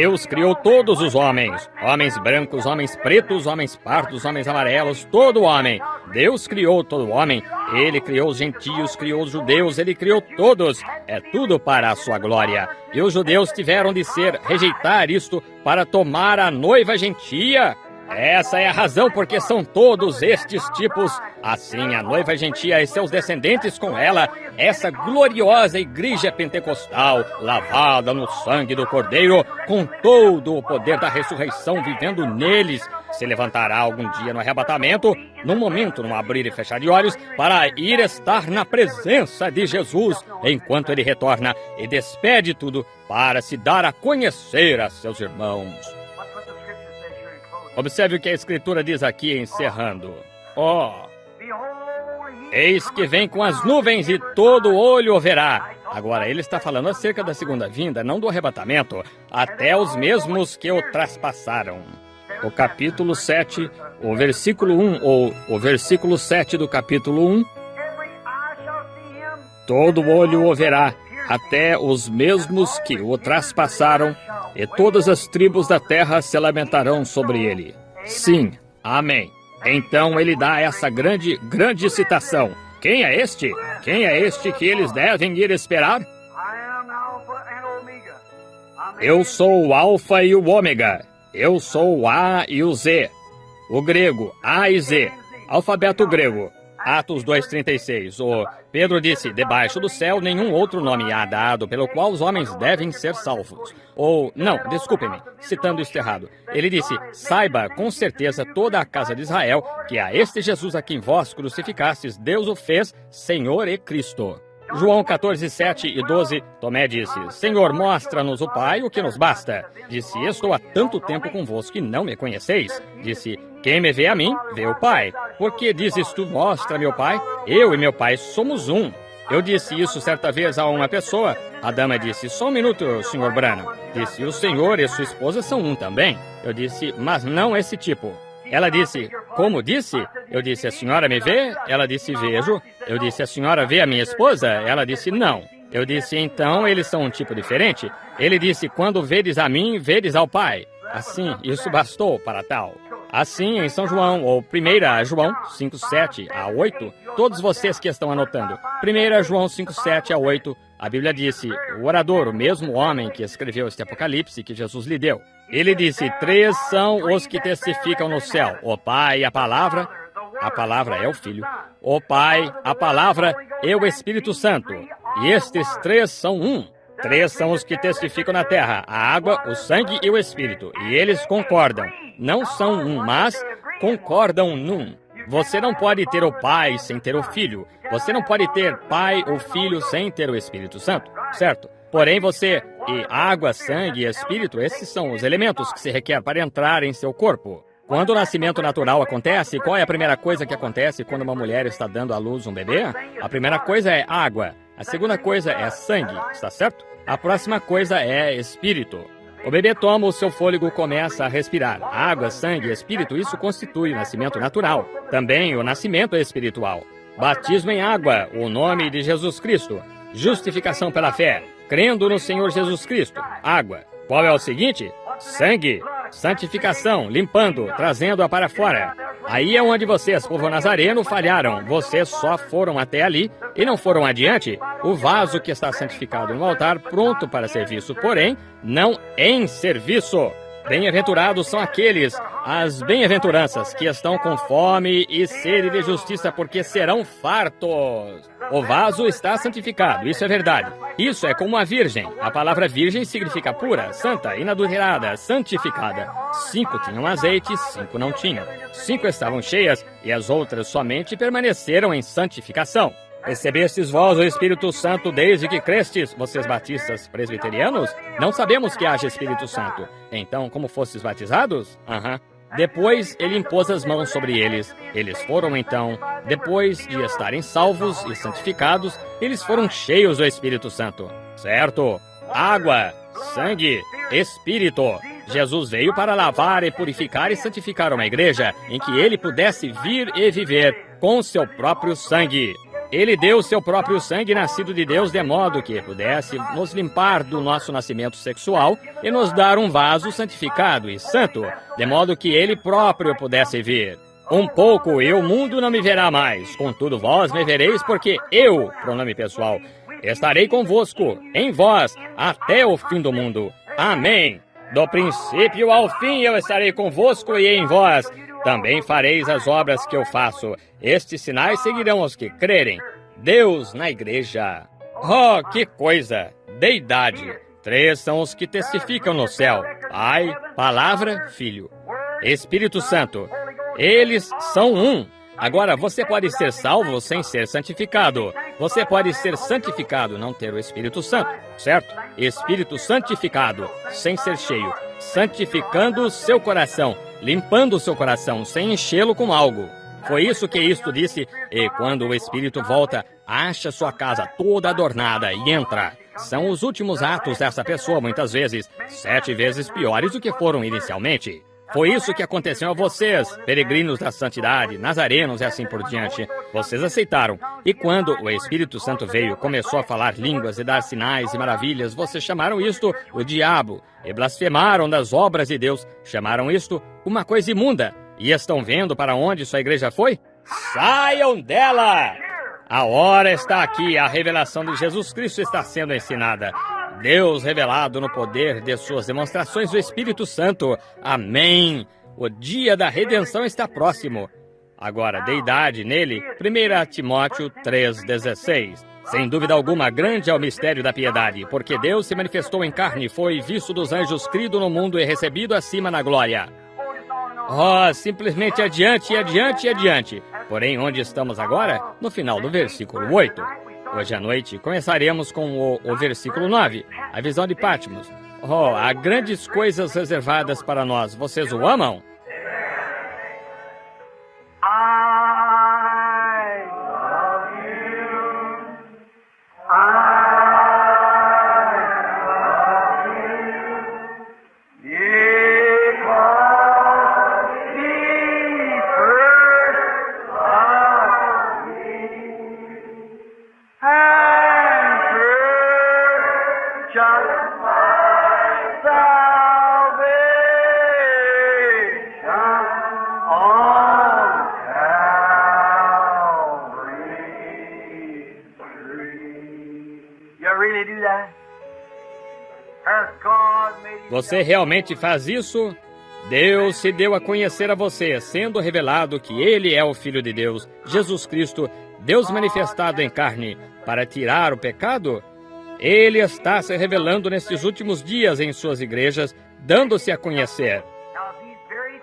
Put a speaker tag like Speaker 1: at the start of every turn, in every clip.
Speaker 1: Deus criou todos os homens. Homens brancos, homens pretos, homens pardos, homens amarelos, todo homem. Deus criou todo homem. Ele criou os gentios, criou os judeus, ele criou todos. É tudo para a sua glória. E os judeus tiveram de rejeitar isto para tomar a noiva gentia. Essa é a razão porque são todos estes tipos. Assim, a noiva gentia e seus descendentes com ela, essa gloriosa igreja pentecostal, lavada no sangue do Cordeiro, com todo o poder da ressurreição vivendo neles, se levantará algum dia no arrebatamento, num momento, num abrir e fechar de olhos, para ir estar na presença de Jesus, enquanto ele retorna e despede tudo para se dar a conhecer a seus irmãos. Observe o que a Escritura diz aqui, encerrando. Eis que vem com as nuvens e todo olho o verá. Agora, ele está falando acerca da segunda vinda, não do arrebatamento, até os mesmos que o traspassaram. O capítulo 7, o versículo 1, ou o versículo 7 do capítulo 1. Todo olho o verá, até os mesmos que o traspassaram, e todas as tribos da terra se lamentarão sobre ele. Sim, amém. Então ele dá essa grande citação. Quem é este? Quem é este que eles devem ir esperar? Eu sou o Alfa e o Ômega. Eu sou o A e o Z. O grego, A e Z. Alfabeto grego. Atos 2,36. O Pedro disse, debaixo do céu nenhum outro nome há dado pelo qual os homens devem ser salvos. Ou, não, desculpe-me, citando isto errado. Ele disse, saiba com certeza toda a casa de Israel que a este Jesus a quem vós crucificastes, Deus o fez Senhor e Cristo. João 14, 7 e 12, Tomé disse, Senhor, mostra-nos o Pai, o que nos basta. Disse, estou há tanto tempo convosco que não me conheceis. Disse, quem me vê a mim, vê o Pai. Por que dizes tu, mostra-me o Pai? Eu e meu Pai somos um. Eu disse isso certa vez a uma pessoa. A dama disse, só um minuto, Sr. Branham. Disse, o senhor e sua esposa são um também. Eu disse, mas não esse tipo. Ela disse, como disse? Eu disse, a senhora me vê? Ela disse, vejo. Eu disse, a senhora vê a minha esposa? Ela disse, não. Eu disse, então eles são um tipo diferente? Ele disse, quando vedes a mim, vedes ao Pai. Assim, isso bastou para tal. Assim, em São João, ou 1 João 5, 7 a 8, todos vocês que estão anotando, 1 João 5, 7 a 8, a Bíblia disse, o orador, o mesmo homem que escreveu este Apocalipse que Jesus lhe deu, ele disse, 3 são os que testificam no céu, o Pai e a palavra é o Filho, o Pai, a palavra e o Espírito Santo, e estes 3 são um. 3 são os que testificam na terra, a água, o sangue e o Espírito, e eles concordam. Não são um, mas concordam num. Você não pode ter o Pai sem ter o Filho. Você não pode ter Pai ou Filho sem ter o Espírito Santo, certo? Porém você, e água, sangue e Espírito, esses são os elementos que se requer para entrar em seu corpo. Quando o nascimento natural acontece, qual é a primeira coisa que acontece quando uma mulher está dando à luz um bebê? A primeira coisa é água. A segunda coisa é sangue, está certo? A próxima coisa é espírito. O bebê toma o seu fôlego e começa a respirar. Água, sangue e espírito, isso constitui o nascimento natural. Também o nascimento espiritual. Batismo em água, o nome de Jesus Cristo. Justificação pela fé, crendo no Senhor Jesus Cristo. Água. Qual é o seguinte? Sangue. Santificação, limpando, trazendo-a para fora. Aí é onde vocês, povo nazareno, falharam. Vocês só foram até ali e não foram adiante. O vaso que está santificado no altar, pronto para serviço, porém, não em serviço. Bem-aventurados são aqueles, as bem-aventuranças, que estão com fome e sede de justiça, porque serão fartos. O vaso está santificado, isso é verdade. Isso é como a virgem. A palavra virgem significa pura, santa, inadulterada, santificada. 5 tinham azeite, 5 não tinham. 5 estavam cheias e as outras somente permaneceram em santificação. Recebestes vós o Espírito Santo desde que crestes, vocês batistas presbiterianos? Não sabemos que haja Espírito Santo. Então, como fostes batizados? Depois ele impôs as mãos sobre eles. Eles foram então, depois de estarem salvos e santificados, eles foram cheios do Espírito Santo. Certo? Água, sangue, Espírito. Jesus veio para lavar e purificar e santificar uma igreja em que ele pudesse vir e viver com seu próprio sangue. Ele deu seu próprio sangue nascido de Deus de modo que pudesse nos limpar do nosso nascimento sexual e nos dar um vaso santificado e santo, de modo que Ele próprio pudesse vir. Um pouco e o mundo não me verá mais, contudo vós me vereis porque eu, pronome pessoal, estarei convosco, em vós, até o fim do mundo. Amém. Do princípio ao fim eu estarei convosco e em vós. Também fareis as obras que eu faço. Estes sinais seguirão os que crerem. Deus na igreja. Oh, que coisa! Deidade. 3 são os que testificam no céu: Pai, Palavra, Filho, Espírito Santo. Eles são um. Agora, você pode ser salvo sem ser santificado. Você pode ser santificado, não ter o Espírito Santo, certo? Espírito santificado, sem ser cheio. Santificando o seu coração, limpando o seu coração, sem enchê-lo com algo. Foi isso que isto disse. E quando o Espírito volta, acha sua casa toda adornada e entra. São os últimos atos dessa pessoa, muitas vezes, 7 vezes piores do que foram inicialmente. Foi isso que aconteceu a vocês, peregrinos da santidade, nazarenos e assim por diante. Vocês aceitaram. E quando o Espírito Santo veio, começou a falar línguas e dar sinais e maravilhas, vocês chamaram isto o diabo e blasfemaram das obras de Deus. Chamaram isto uma coisa imunda. E estão vendo para onde sua igreja foi? Saiam dela! A hora está aqui, a revelação de Jesus Cristo está sendo ensinada. Deus revelado no poder de suas demonstrações do Espírito Santo. Amém. O dia da redenção está próximo. Agora, deidade nele, 1 Timóteo 3,16. Sem dúvida alguma, grande é o mistério da piedade, porque Deus se manifestou em carne, foi visto dos anjos, crido no mundo e recebido acima na glória. Oh, simplesmente adiante, adiante, adiante. Porém, onde estamos agora? No final do versículo 8. Hoje à noite começaremos com o versículo 9, a visão de Patmos. Oh, há grandes coisas reservadas para nós. Vocês o amam? Você realmente faz isso? Deus se deu a conhecer a você, sendo revelado que Ele é o Filho de Deus, Jesus Cristo, Deus manifestado em carne, para tirar o pecado? Ele está se revelando nestes últimos dias em suas igrejas, dando-se a conhecer.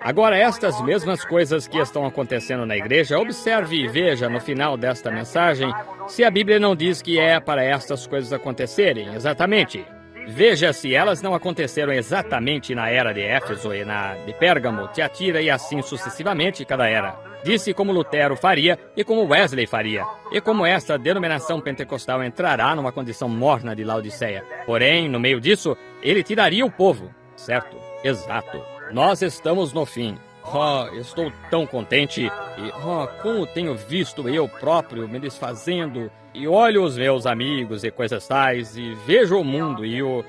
Speaker 1: Agora, estas mesmas coisas que estão acontecendo na igreja, observe e veja no final desta mensagem se a Bíblia não diz que é para estas coisas acontecerem exatamente. Veja se elas não aconteceram exatamente na era de Éfeso e na de Pérgamo, Tiatira e assim sucessivamente cada era. Disse como Lutero faria e como Wesley faria, e como esta denominação pentecostal entrará numa condição morna de Laodiceia. Porém, no meio disso, ele tiraria o povo. Certo? Exato. Nós estamos no fim. Oh, estou tão contente e, como tenho visto eu próprio me desfazendo e olho os meus amigos e coisas tais e vejo o mundo e o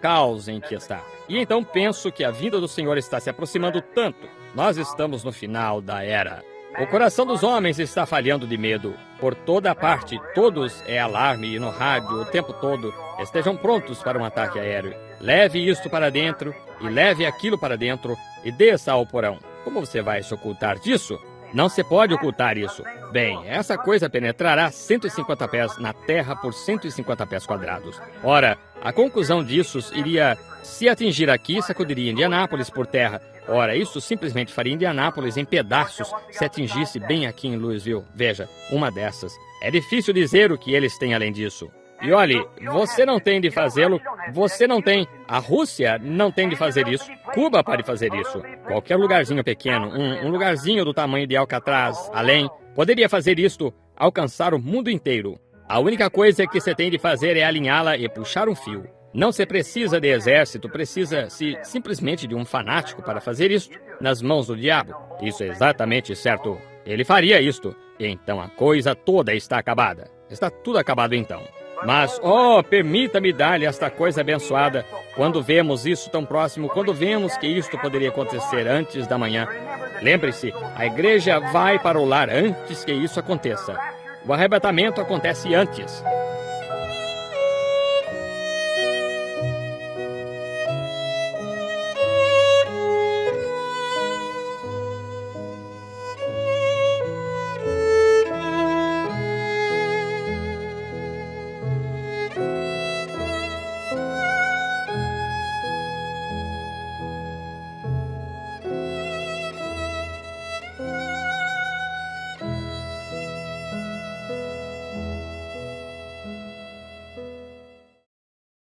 Speaker 1: caos em que está. E então penso que a vinda do Senhor está se aproximando tanto. Nós estamos no final da era. O coração dos homens está falhando de medo. Por toda parte, todos é alarme e no rádio o tempo todo. Estejam prontos para um ataque aéreo. Leve isto para dentro e leve aquilo para dentro e desça ao porão. Como você vai se ocultar disso? Não se pode ocultar isso. Bem, essa coisa penetrará 150 pés na terra por 150 pés quadrados. Ora, a conclusão disso iria, se atingir aqui, sacudiria Indianápolis por terra. Ora, isso simplesmente faria Indianápolis em pedaços se atingisse bem aqui em Louisville. Veja, uma dessas. É difícil dizer o que eles têm além disso. E olhe, você não tem de fazê-lo, você não tem. A Rússia não tem de fazer isso. Cuba pode fazer isso. Qualquer lugarzinho pequeno, um lugarzinho do tamanho de Alcatraz, além, poderia fazer isto, alcançar o mundo inteiro. A única coisa que você tem de fazer é alinhá-la e puxar um fio. Não se precisa de exército, precisa-se simplesmente de um fanático para fazer isto, nas mãos do diabo. Isso é exatamente certo. Ele faria isto. Então a coisa toda está acabada. Está tudo acabado então. Mas, permita-me dar-lhe esta coisa abençoada. Quando vemos isso tão próximo, quando vemos que isto poderia acontecer antes da manhã, lembre-se, a igreja vai para o lar antes que isso aconteça. O arrebatamento acontece antes.